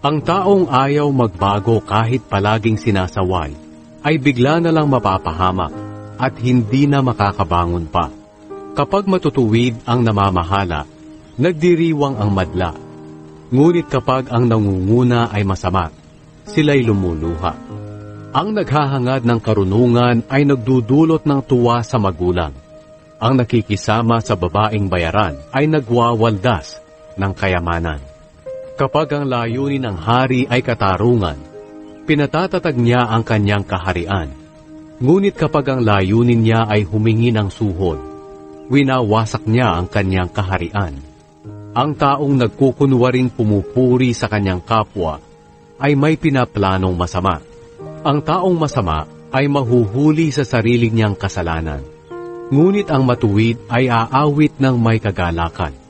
Ang taong ayaw magbago kahit palaging sinasaway, ay bigla na lang mapapahamak at hindi na makakabangon pa. Kapag matutuwid ang namamahala, nagdiriwang ang madla. Ngunit kapag ang nangunguna ay masama, sila'y lumuluha. Ang naghahangad ng karunungan ay nagdudulot ng tuwa sa magulang. Ang nakikisama sa babaeng bayaran ay nagwawaldas ng kayamanan. Kapag ang layunin ng hari ay katarungan, pinatatatag niya ang kanyang kaharian. Ngunit kapag ang layunin niya ay humingi ng suhol, winawasak niya ang kanyang kaharian. Ang taong nagkukunwaring pumupuri sa kanyang kapwa ay may pinaplanong masama. Ang taong masama ay mahuhuli sa sarili niyang kasalanan. Ngunit ang matuwid ay aawit ng may kagalakan.